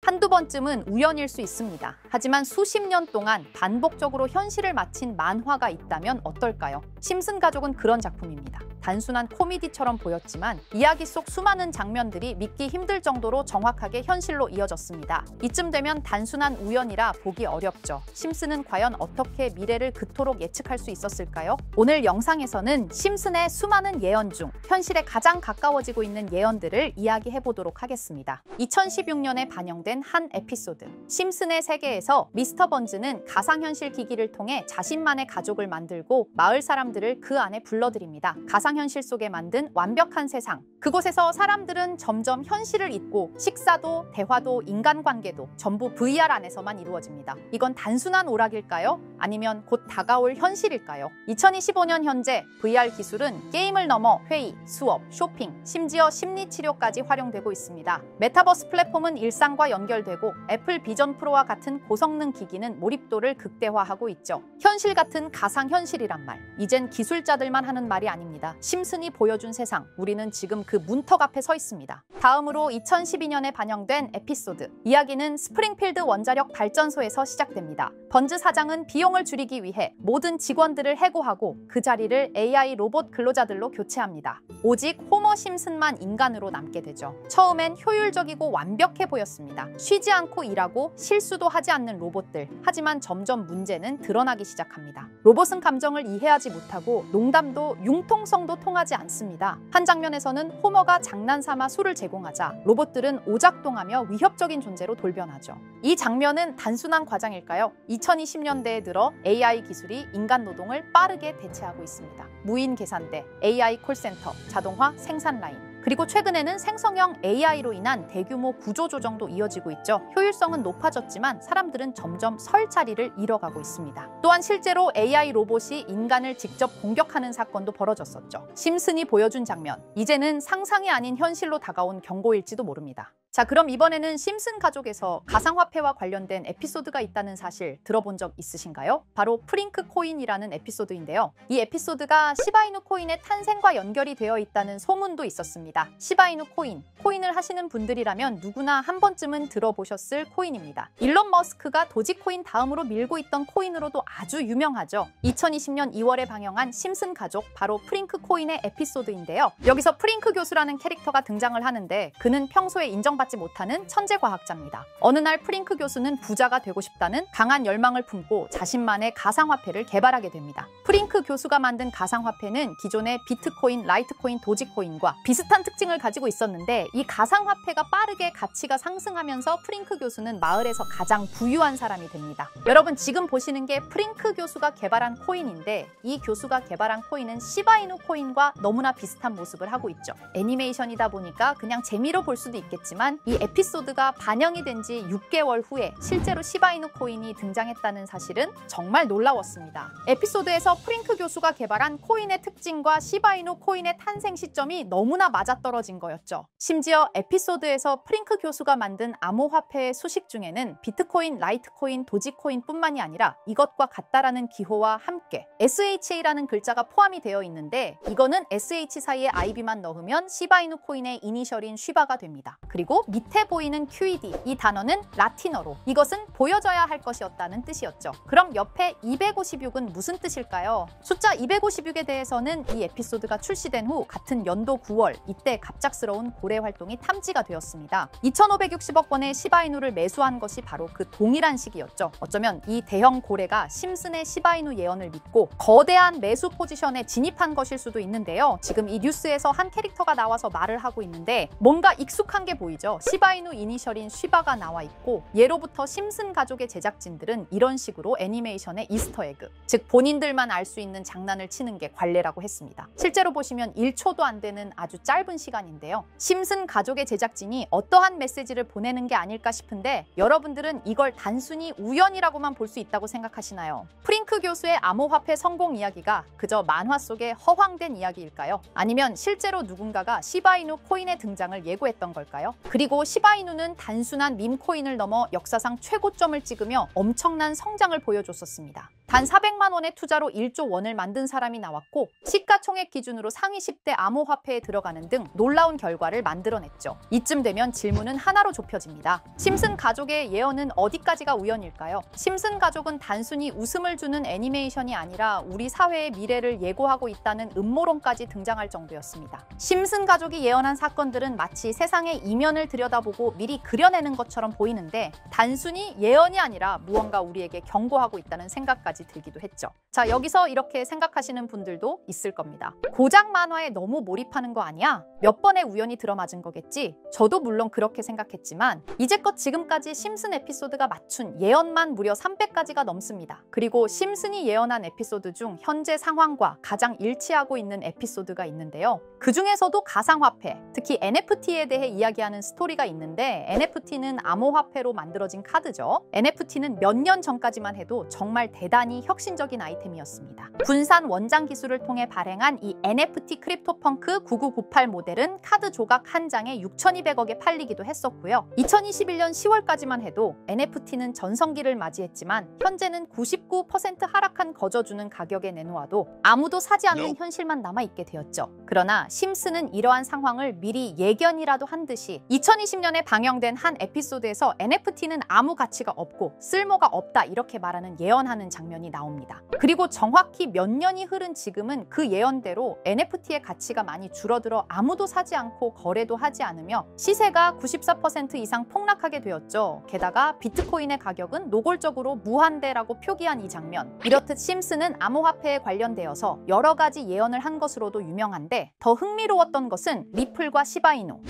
한두 번쯤은 우연일 수 있습니다. 하지만 수십 년 동안 반복적으로 현실을 맞힌 만화가 있다면 어떨까요? 심슨 가족은 그런 작품입니다. 단순한 코미디처럼 보였지만 이야기 속 수많은 장면들이 믿기 힘들 정도로 정확하게 현실로 이어졌습니다. 이쯤 되면 단순한 우연이라 보기 어렵죠. 심슨은 과연 어떻게 미래를 그토록 예측할 수 있었을까요? 오늘 영상에서는 심슨의 수많은 예언 중 현실에 가장 가까워지고 있는 예언들을 이야기해 보도록 하겠습니다. 2016년에 반영된 한 에피소드. 심슨의 세계에서 미스터 번즈는 가상현실 기기를 통해 자신만의 가족을 만들고 마을 사람들을 그 안에 불러들입니다. 가상현실 속에 만든 완벽한 세상. 그곳에서 사람들은 점점 현실을 잊고 식사도, 대화도, 인간관계도 전부 VR 안에서만 이루어집니다. 이건 단순한 오락일까요? 아니면 곧 다가올 현실일까요? 2025년 현재 VR 기술은 게임을 넘어 회의, 수업, 쇼핑, 심지어 심리치료까지 활용되고 있습니다. 메타버스 플랫폼은 일상과 연결되고 애플 비전 프로와 같은 고성능 기기는 몰입도를 극대화하고 있죠. 현실 같은 가상현실이란 말. 이젠 기술자들만 하는 말이 아닙니다. 심슨이 보여준 세상, 우리는 지금 그 문턱 앞에 서 있습니다. 다음으로 2012년에 반영된 에피소드. 이야기는 스프링필드 원자력 발전소에서 시작됩니다. 번즈 사장은 비용을 줄이기 위해 모든 직원들을 해고하고 그 자리를 AI 로봇 근로자들로 교체합니다. 오직 호머 심슨만 인간으로 남게 되죠. 처음엔 효율적이고 완벽해 보였습니다. 쉬지 않고 일하고 실수도 하지 않는 로봇들. 하지만 점점 문제는 드러나기 시작합니다. 로봇은 감정을 이해하지 못하고 농담도 융통성도 통하지 않습니다. 한 장면에서는 호머가 장난삼아 술을 제공하자 로봇들은 오작동하며 위협적인 존재로 돌변하죠. 이 장면은 단순한 과장일까요? 2020년대에 들어 AI 기술이 인간 노동을 빠르게 대체하고 있습니다. 무인 계산대, AI 콜센터, 자동화 생산 라인, 그리고 최근에는 생성형 AI로 인한 대규모 구조조정도 이어지고 있죠. 효율성은 높아졌지만 사람들은 점점 설 자리를 잃어가고 있습니다. 또한 실제로 AI 로봇이 인간을 직접 공격하는 사건도 벌어졌었죠. 심슨이 보여준 장면, 이제는 상상이 아닌 현실로 다가온 경고일지도 모릅니다. 자, 그럼 이번에는 심슨 가족에서 가상화폐와 관련된 에피소드가 있다는 사실 들어본 적 있으신가요? 바로 프링크 코인이라는 에피소드인데요. 이 에피소드가 시바이누 코인의 탄생과 연결이 되어 있다는 소문도 있었습니다. 시바이누 코인, 코인을 하시는 분들이라면 누구나 한 번쯤은 들어보셨을 코인입니다. 일론 머스크가 도지코인 다음으로 밀고 있던 코인으로도 아주 유명하죠. 2020년 2월에 방영한 심슨 가족, 바로 프링크 코인의 에피소드인데요. 여기서 프링크 교수라는 캐릭터가 등장을 하는데 그는 평소에 인정받지 못하는 천재 과학자입니다. 어느 날 프링크 교수는 부자가 되고 싶다는 강한 열망을 품고 자신만의 가상화폐를 개발하게 됩니다. 프링크 교수가 만든 가상화폐는 기존의 비트코인, 라이트코인, 도지코인과 비슷한 특징을 가지고 있었는데 이 가상화폐가 빠르게 가치가 상승하면서 프링크 교수는 마을에서 가장 부유한 사람이 됩니다. 여러분, 지금 보시는 게 프링크 교수가 개발한 코인인데 이 교수가 개발한 코인은 시바이누 코인과 너무나 비슷한 모습을 하고 있죠. 애니메이션이다 보니까 그냥 재미로 볼 수도 있겠지만 이 에피소드가 반영이 된 지 6개월 후에 실제로 시바이누 코인이 등장했다는 사실은 정말 놀라웠습니다. 에피소드에서 프링크 교수가 개발한 코인의 특징과 시바이누 코인의 탄생 시점이 너무나 맞아떨어진 거였죠. 심지어 에피소드에서 프링크 교수가 만든 암호화폐의 수식 중에는 비트코인, 라이트코인, 도지코인 뿐만이 아니라 이것과 같다라는 기호와 함께 SHA라는 글자가 포함이 되어 있는데 이거는 SH 사이에 IB만 넣으면 시바이누 코인의 이니셜인 쉬바가 됩니다. 그리고 밑에 보이는 QED, 이 단어는 라틴어로 이것은 보여져야 할 것이었다는 뜻이었죠. 그럼 옆에 256은 무슨 뜻일까요? 숫자 256에 대해서는 이 에피소드가 출시된 후 같은 연도 9월, 이때 갑작스러운 고래 활동이 탐지가 되었습니다. 2,560억 원의 시바이누를 매수한 것이 바로 그 동일한 시기였죠. 어쩌면 이 대형 고래가 심슨의 시바이누 예언을 믿고 거대한 매수 포지션에 진입한 것일 수도 있는데요. 지금 이 뉴스에서 한 캐릭터가 나와서 말을 하고 있는데 뭔가 익숙한 게 보이죠. 시바이누 이니셜인 쉬바가 나와 있고 예로부터 심슨 가족의 제작진들은 이런 식으로 애니메이션의 이스터에그, 즉 본인들만 알 수 있는 장난을 치는 게 관례라고 했습니다. 실제로 보시면 1초도 안 되는 아주 짧은 시간인데요. 심슨 가족의 제작진이 어떠한 메시지를 보내는 게 아닐까 싶은데 여러분들은 이걸 단순히 우연이라고만 볼 수 있다고 생각하시나요? 프링크 교수의 암호화폐 성공 이야기가 그저 만화 속의 허황된 이야기일까요? 아니면 실제로 누군가가 시바이누 코인의 등장을 예고했던 걸까요? 그리고 시바이누는 단순한 밈코인을 넘어 역사상 최고점을 찍으며 엄청난 성장을 보여줬었습니다. 단 400만 원의 투자로 1조 원을 만든 사람이 나왔고 시가총액 기준으로 상위 10대 암호화폐에 들어가는 등 놀라운 결과를 만들어냈죠. 이쯤 되면 질문은 하나로 좁혀집니다. 심슨 가족의 예언은 어디까지가 우연일까요? 심슨 가족은 단순히 웃음을 주는 애니메이션이 아니라 우리 사회의 미래를 예고하고 있다는 음모론까지 등장할 정도였습니다. 심슨 가족이 예언한 사건들은 마치 세상의 이면을 들여다보고 미리 그려내는 것처럼 보이는데 단순히 예언이 아니라 무언가 우리에게 경고하고 있다는 생각까지 들기도 했죠. 자, 여기서 이렇게 생각하시는 분들도 있을 겁니다. 고작 만화에 너무 몰입하는 거 아니야? 몇 번의 우연이 들어맞은 거겠지? 저도 물론 그렇게 생각했지만 이제껏 지금까지 심슨 에피소드가 맞춘 예언만 무려 300가지가 넘습니다. 그리고 심슨이 예언한 에피소드 중 현재 상황과 가장 일치하고 있는 에피소드가 있는데요. 그 중에서도 가상화폐, 특히 NFT에 대해 이야기하는 스토리가 있는데 NFT는 암호화폐로 만들어진 카드죠. NFT는 몇 년 전까지만 해도 정말 대단히 혁신적인 아이템이었습니다. 분산 원장 기술을 통해 발행한 이 NFT 크립토펑크 9998 모델은 카드 조각 한 장에 6,200억에 팔리기도 했었고요. 2021년 10월까지만 해도 NFT는 전성기를 맞이했지만 현재는 99% 하락한 거저주는 가격에 내놓아도 아무도 사지 않는 현실만 남아있게 되었죠. 그러나 심슨은 이러한 상황을 미리 예견이라도 한 듯이 2020년에 방영된 한 에피소드에서 NFT는 아무 가치가 없고 쓸모가 없다 이렇게 말하는 예언하는 장면이 나옵니다. 그리고 정확히 몇 년이 흐른 지금은 그 예언대로 NFT의 가치가 많이 줄어들어 아무도 사지 않고 거래도 하지 않으며 시세가 94% 이상 폭락하게 되었죠. 게다가 비트코인의 가격은 노골적으로 무한대라고 표기한 이 장면. 이렇듯 심슨은 암호화폐에 관련되어서 여러 가지 예언을 한 것으로도 유명한데 더 흥미로웠던 것은 리플과 시바이누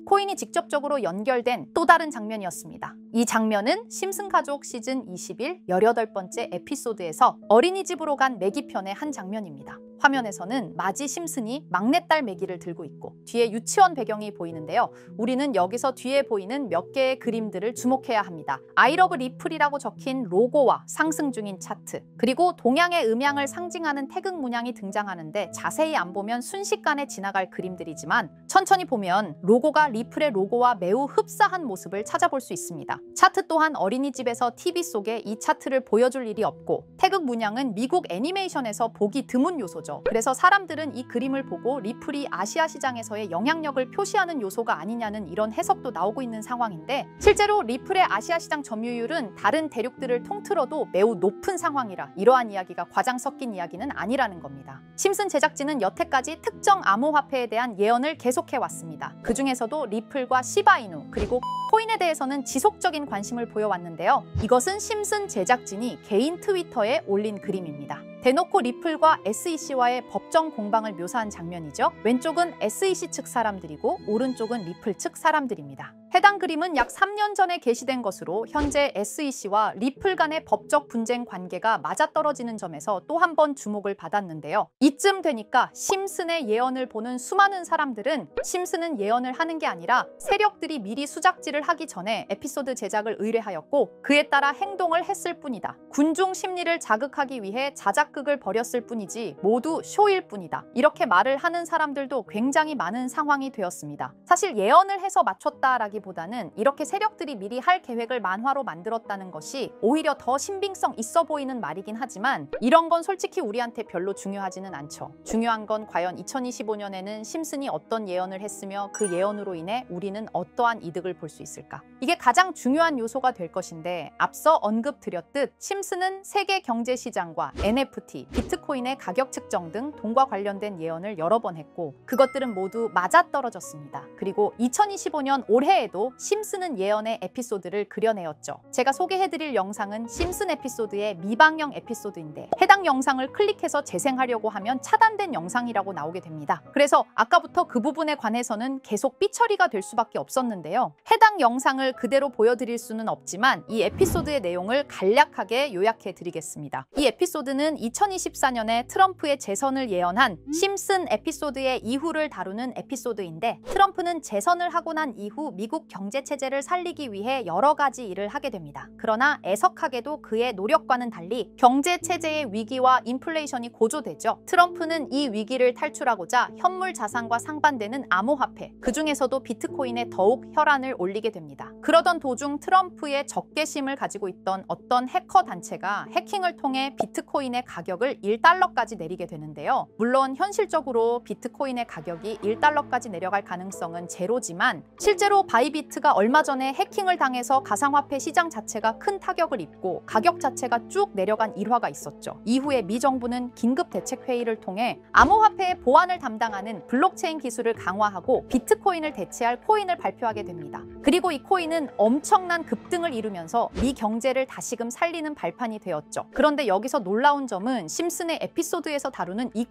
코인이 직접적으로 연결된 또 다른 장면이었습니다. 이 장면은 심슨 가족 시즌 21 18번째 에피소드에서 어린이집으로 간 매기 편의 한 장면입니다. 화면에서는 마지 심슨이 막내딸 매기를 들고 있고 뒤에 유치원 배경이 보이는데요. 우리는 여기서 뒤에 보이는 몇 개의 그림들을 주목해야 합니다. I love 리플이라고 적힌 로고와 상승 중인 차트, 그리고 동양의 음양을 상징하는 태극 문양이 등장하는데 자세히 안 보면 순식간에 지나갈 그림들이지만 천천히 보면 로고가 리플의 로고와 매우 흡사한 모습을 찾아볼 수 있습니다. 차트 또한 어린이집에서 TV 속에 이 차트를 보여줄 일이 없고 태극 문양은 미국 애니메이션에서 보기 드문 요소죠. 그래서 사람들은 이 그림을 보고 리플이 아시아 시장에서의 영향력을 표시하는 요소가 아니냐는 이런 해석도 나오고 있는 상황인데 실제로 리플의 아시아 시장 점유율은 다른 대륙들을 통틀어도 매우 높은 상황이라 이러한 이야기가 과장 섞인 이야기는 아니라는 겁니다. 심슨 제작진은 여태까지 특정 암호화폐에 대한 예언을 계속해왔습니다. 그 중에서도 리플과 시바이누 그리고 코인에 대해서는 지속적인 관심을 보여왔는데요. 이것은 심슨 제작진이 개인 트위터에 올린 그림입니다. 대놓고 리플과 SEC와의 법정 공방을 묘사한 장면이죠. 왼쪽은 SEC 측 사람들이고 오른쪽은 리플 측 사람들입니다. 해당 그림은 약 3년 전에 게시된 것으로 현재 SEC와 리플 간의 법적 분쟁 관계가 맞아떨어지는 점에서 또 한 번 주목을 받았는데요. 이쯤 되니까 심슨의 예언을 보는 수많은 사람들은 심슨은 예언을 하는 게 아니라 세력들이 미리 수작질을 하기 전에 에피소드 제작을 의뢰하였고 그에 따라 행동을 했을 뿐이다. 군중 심리를 자극하기 위해 자작극을 벌였을 뿐이지 모두 쇼일 뿐이다. 이렇게 말을 하는 사람들도 굉장히 많은 상황이 되었습니다. 사실 예언을 해서 맞췄다라기보다는 이렇게 세력들이 미리 할 계획을 만화로 만들었다는 것이 오히려 더 신빙성 있어 보이는 말이긴 하지만 이런 건 솔직히 우리한테 별로 중요하지는 않죠. 중요한 건 과연 2025년에는 심슨이 어떤 예언을 했으며 그 예언으로 인해 우리는 어떠한 이득을 볼 수 있을까? 이게 가장 중요한 요소가 될 것인데 앞서 언급드렸듯 심슨은 세계 경제 시장과 NFT, 비트코인의 가격 측정 등 돈과 관련된 예언을 여러 번 했고 그것들은 모두 맞아떨어졌습니다. 그리고 2025년 올해에도 심슨은 예언의 에피소드를 그려내었죠. 제가 소개해드릴 영상은 심슨 에피소드의 미방영 에피소드인데 해당 영상을 클릭해서 재생하려고 하면 차단된 영상이라고 나오게 됩니다. 그래서 아까부터 그 부분에 관해서는 계속 삐처리가 될 수밖에 없었는데요. 해당 영상을 그대로 보여드릴 수는 없지만 이 에피소드의 내용을 간략하게 요약해드리겠습니다. 이 에피소드는 2024년에 트럼프의 재선을 예언한 심슨 에피소드의 이후를 다루는 에피소드인데 트럼프는 재선을 하고 난 이후 미국 미국 경제 체제를 살리기 위해 여러 가지 일을 하게 됩니다. 그러나 애석하게도 그의 노력과는 달리 경제 체제의 위기와 인플레이션이 고조되죠. 트럼프는 이 위기를 탈출하고자 현물 자산과 상반되는 암호화폐, 그중에서도 비트코인에 더욱 혈안을 올리게 됩니다. 그러던 도중 트럼프의 적개심을 가지고 있던 어떤 해커 단체가 해킹을 통해 비트코인의 가격을 1달러까지 내리게 되는데요. 물론 현실적으로 비트코인의 가격이 1달러까지 내려갈 가능성은 제로지만 실제로 바이비트가 얼마 전에 해킹을 당해서 가상화폐 시장 자체가 큰 타격을 입고 가격 자체가 쭉 내려간 일화가 있었죠. 이후에 미 정부는 긴급 대책 회의를 통해 암호화폐의 보안을 담당하는 블록체인 기술을 강화하고 비트코인을 대체할 코인을 발표하게 됩니다. 그리고 이 코인은 엄청난 급등을 이루면서 미 경제를 다시금 살리는 발판이 되었죠. 그런데 여기서 놀라운 점은 심슨의 에피소드에서 다루는 이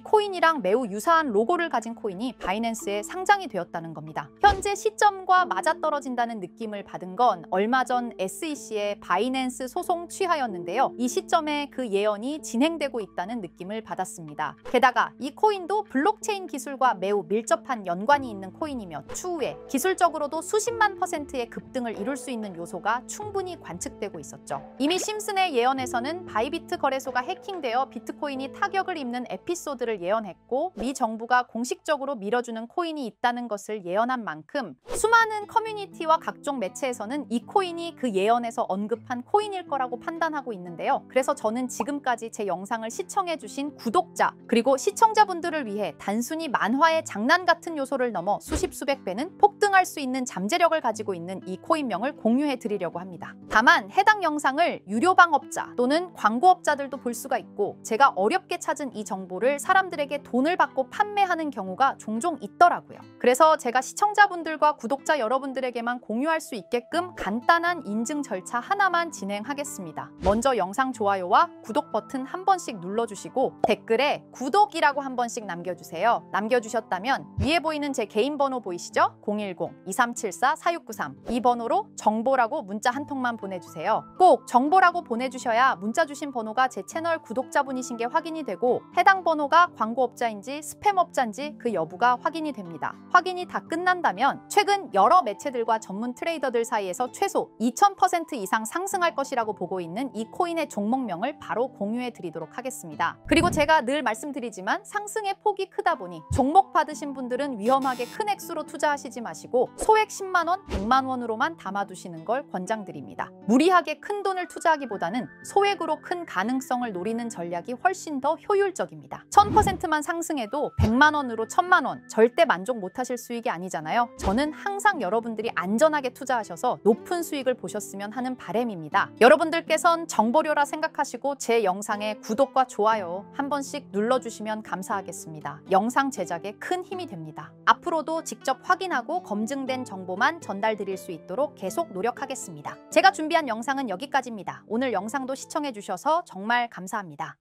코인이랑 매우 유사한 로고를 가진 코인이 바이낸스에 상장이 되었다는 겁니다. 현재 시점과 맞아떨어진다는 느낌을 받은 건 얼마 전 SEC의 바이낸스 소송 취하였는데요. 이 시점에 그 예언이 진행되고 있다는 느낌을 받았습니다. 게다가 이 코인도 블록체인 기술과 매우 밀접한 연관이 있는 코인이며 추후에 기술적으로도 수십만 %의 급등을 이룰 수 있는 요소가 충분히 관측되고 있었죠. 이미 심슨의 예언에서는 바이비트 거래소가 해킹되어 비트코인이 타격을 입는 에피소드를 예언했고 미 정부가 공식적으로 밀어주는 코인이 있다는 것을 예언한 만큼 수많은 커뮤니티와 각종 매체에서는 이 코인이 그 예언에서 언급한 코인일 거라고 판단하고 있는데요. 그래서 저는 지금까지 제 영상을 시청해주신 구독자 그리고 시청자분들을 위해 단순히 만화의 장난 같은 요소를 넘어 수십 수백 배는 폭등할 수 있는 잠재력을 가지고 있는 이 코인명을 공유해 드리려고 합니다. 다만 해당 영상을 유료 방업자 또는 광고업자들도 볼 수가 있고 제가 어렵게 찾은 이 정보를 사람들에게 돈을 받고 판매하는 경우가 종종 있더라고요. 그래서 제가 시청자분들과 구독자 여러분들에게만 공유할 수 있게끔 간단한 인증 절차 하나만 진행하겠습니다. 먼저 영상 좋아요와 구독 버튼 한 번씩 눌러주시고 댓글에 구독이라고 한 번씩 남겨주세요. 남겨주셨다면 위에 보이는 제 개인 번호 보이시죠? 010-2374-4693 이 번호로 정보라고 문자 한 통만 보내주세요. 꼭 정보라고 보내주셔야 문자 주신 번호가 제 채널 구독자분이신 게 확인이 되고 해당 번호가 광고업자인지 스팸업자인지 그 여부가 확인이 됩니다. 확인이 다 끝난다면 최근 여러 매체들과 전문 트레이더들 사이에서 최소 2000% 이상 상승할 것이라고 보고 있는 이 코인의 종목명을 바로 공유해 드리도록 하겠습니다. 그리고 제가 늘 말씀드리지만 상승의 폭이 크다 보니 종목 받으신 분들은 위험하게 큰 액수로 투자하시지 마시고 소액 10만 원, 100만 원으로만 담아두시는 걸 권장드립니다. 무리하게 큰 돈을 투자하기보다는 소액으로 큰 가능성을 노리는 전략이 훨씬 더 효율적입니다. 1000%만 상승해도 100만 원으로 1000만 원 절대 만족 못하실 수익이 아니잖아요. 저는 항상 여러분들이 안전하게 투자하셔서 높은 수익을 보셨으면 하는 바람입니다. 여러분들께선 정보료라 생각하시고 제 영상에 구독과 좋아요 한 번씩 눌러주시면 감사하겠습니다. 영상 제작에 큰 힘이 됩니다. 앞으로도 직접 확인하고 검증된 정보만 전달드릴 수 있도록 계속 노력하겠습니다. 제가 준비한 영상은 여기까지입니다. 오늘 영상도 시청해주셔서 정말 감사합니다.